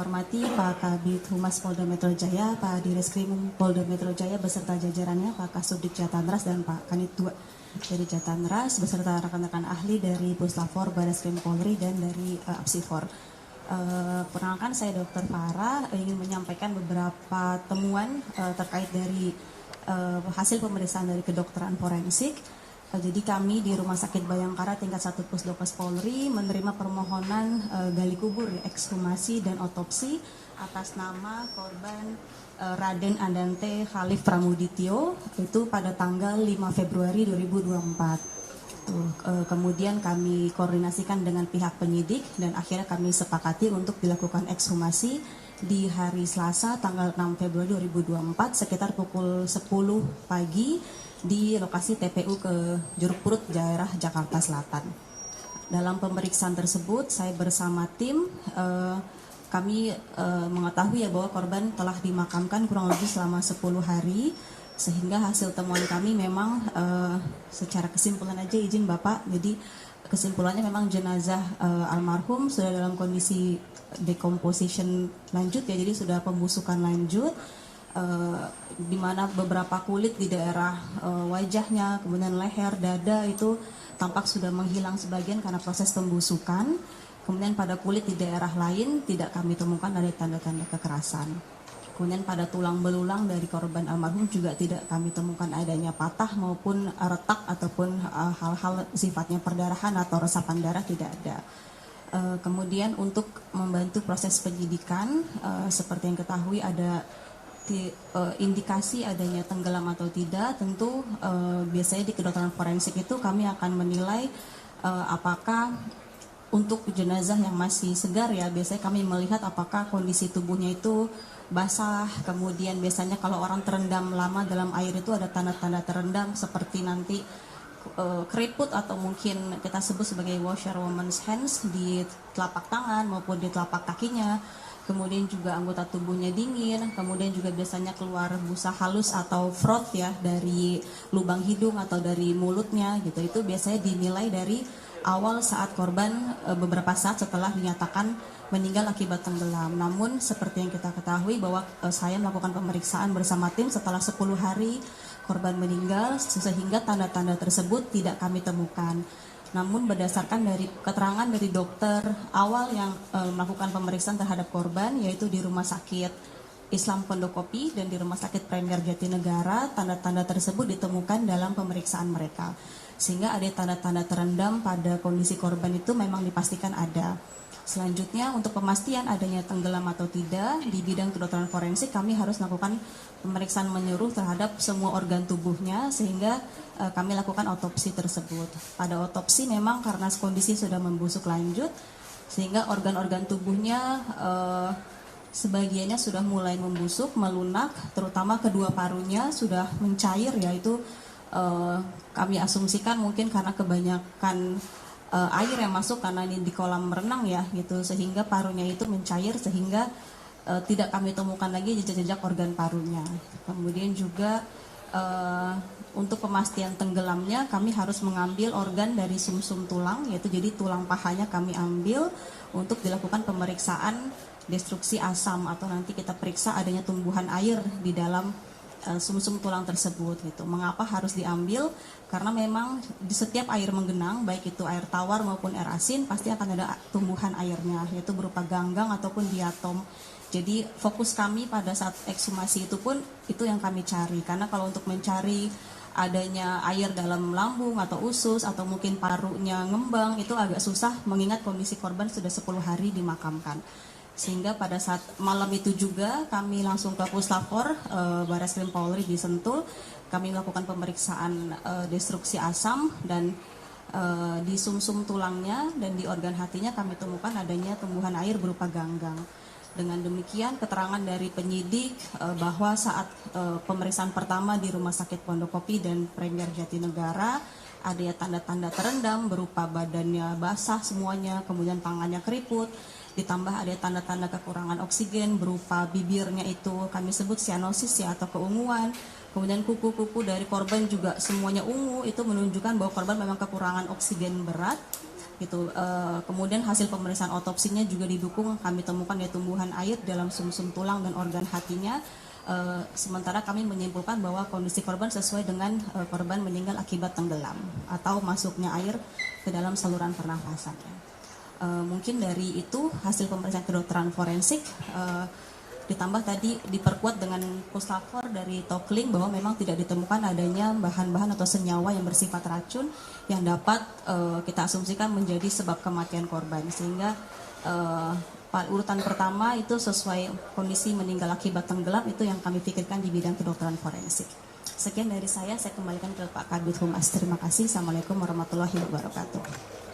hormati Pak Kabid Humas Polda Metro Jaya, Pak Direskrim Polda Metro Jaya beserta jajarannya, Pak Kasubdit Jatanras dan Pak Kanit 2 dari Jatanras beserta rekan-rekan ahli dari Puslapor, Bareskrim Polri dan dari Apsifor. Perkenalkan, saya Dr. Farah ingin menyampaikan beberapa temuan terkait dari hasil pemeriksaan dari kedokteran forensik. Jadi kami di Rumah Sakit Bayangkara tingkat 1 Pusdokes Polri menerima permohonan gali kubur, ekshumasi dan otopsi atas nama korban Raden Andante Khalif Pramudityo itu pada tanggal 5 Februari 2024. Kemudian kami koordinasikan dengan pihak penyidik dan akhirnya kami sepakati untuk dilakukan ekshumasi di hari Selasa tanggal 6 Februari 2024 sekitar pukul 10 pagi di lokasi TPU ke Juruk Purut, daerah Jakarta Selatan. Dalam pemeriksaan tersebut, saya bersama tim kami mengetahui ya bahwa korban telah dimakamkan kurang lebih selama 10 hari, sehingga hasil temuan kami memang secara kesimpulan aja izin Bapak, jadi kesimpulannya memang jenazah almarhum sudah dalam kondisi decomposition lanjut ya, jadi sudah pembusukan lanjut. Di mana beberapa kulit di daerah wajahnya, kemudian leher, dada itu tampak sudah menghilang sebagian karena proses pembusukan. Kemudian pada kulit di daerah lain tidak kami temukan ada tanda-tanda kekerasan. Kemudian pada tulang belulang dari korban almarhum juga tidak kami temukan adanya patah maupun retak ataupun hal-hal sifatnya perdarahan atau resapan darah, tidak ada. Kemudian untuk membantu proses penyidikan, seperti yang ketahui ada indikasi adanya tenggelam atau tidak, tentu biasanya di kedokteran forensik itu kami akan menilai apakah untuk jenazah yang masih segar ya, biasanya kami melihat apakah kondisi tubuhnya itu basah, kemudian biasanya kalau orang terendam lama dalam air itu ada tanda-tanda terendam seperti nanti keriput atau mungkin kita sebut sebagai washerwoman's hands di telapak tangan maupun di telapak kakinya. Kemudian juga anggota tubuhnya dingin, kemudian juga biasanya keluar busa halus atau froth ya dari lubang hidung atau dari mulutnya gitu. Itu biasanya dinilai dari awal saat korban beberapa saat setelah dinyatakan meninggal akibat tenggelam. Namun seperti yang kita ketahui bahwa saya melakukan pemeriksaan bersama tim setelah 10 hari korban meninggal sehingga tanda-tanda tersebut tidak kami temukan. Namun berdasarkan dari keterangan dari dokter awal yang melakukan pemeriksaan terhadap korban, yaitu di Rumah Sakit Islam Pondokopi dan di Rumah Sakit Premier Jatinegara, tanda-tanda tersebut ditemukan dalam pemeriksaan mereka. Sehingga ada tanda-tanda terendam pada kondisi korban itu memang dipastikan ada. Selanjutnya untuk pemastian adanya tenggelam atau tidak, di bidang kedokteran forensik kami harus melakukan pemeriksaan menyeluruh terhadap semua organ tubuhnya sehingga kami lakukan otopsi tersebut. Pada otopsi memang karena kondisi sudah membusuk lanjut sehingga organ-organ tubuhnya sebagiannya sudah mulai membusuk, melunak, terutama kedua parunya sudah mencair, yaitu kami asumsikan mungkin karena kebanyakan air yang masuk karena ini di kolam renang ya gitu, sehingga parunya itu mencair sehingga tidak kami temukan lagi jejak-jejak organ parunya. Kemudian juga untuk pemastian tenggelamnya kami harus mengambil organ dari sumsum tulang, yaitu jadi tulang pahanya kami ambil untuk dilakukan pemeriksaan destruksi asam atau nanti kita periksa adanya tumbuhan air di dalam sumsum tulang tersebut gitu. Mengapa harus diambil? Karena memang di setiap air menggenang, baik itu air tawar maupun air asin, pasti akan ada tumbuhan airnya, yaitu berupa ganggang ataupun diatom. Jadi fokus kami pada saat ekshumasi itu pun itu yang kami cari. Karena kalau untuk mencari adanya air dalam lambung atau usus atau mungkin parunya ngembang itu agak susah mengingat kondisi korban sudah 10 hari dimakamkan. Sehingga pada saat malam itu juga kami langsung ke Puslapor, Bareskrim Polri di Sentul, kami melakukan pemeriksaan destruksi asam dan di sumsum tulangnya dan di organ hatinya kami temukan adanya tumbuhan air berupa ganggang. Dengan demikian keterangan dari penyidik bahwa saat pemeriksaan pertama di Rumah Sakit Pondokopi dan Premier Jatinegara ada tanda-tanda terendam berupa badannya basah semuanya, kemudian tangannya keriput, ditambah ada tanda-tanda kekurangan oksigen berupa bibirnya itu kami sebut sianosis ya atau keunguan, kemudian kuku-kuku dari korban juga semuanya ungu, itu menunjukkan bahwa korban memang kekurangan oksigen berat. Gitu. Kemudian hasil pemeriksaan otopsinya juga didukung, kami temukan ya tumbuhan air dalam sumsum tulang dan organ hatinya. Sementara kami menyimpulkan bahwa kondisi korban sesuai dengan korban meninggal akibat tenggelam atau masuknya air ke dalam saluran pernafasan. Mungkin dari itu hasil pemeriksaan kedokteran forensik ditambah tadi diperkuat dengan puslapor dari Tokling bahwa memang tidak ditemukan adanya bahan-bahan atau senyawa yang bersifat racun yang dapat kita asumsikan menjadi sebab kematian korban, sehingga urutan pertama itu sesuai kondisi meninggal akibat tenggelam, itu yang kami pikirkan di bidang kedokteran forensik. Sekian dari saya kembalikan ke Pak Kabid Humas. Terima kasih. Assalamualaikum warahmatullahi wabarakatuh.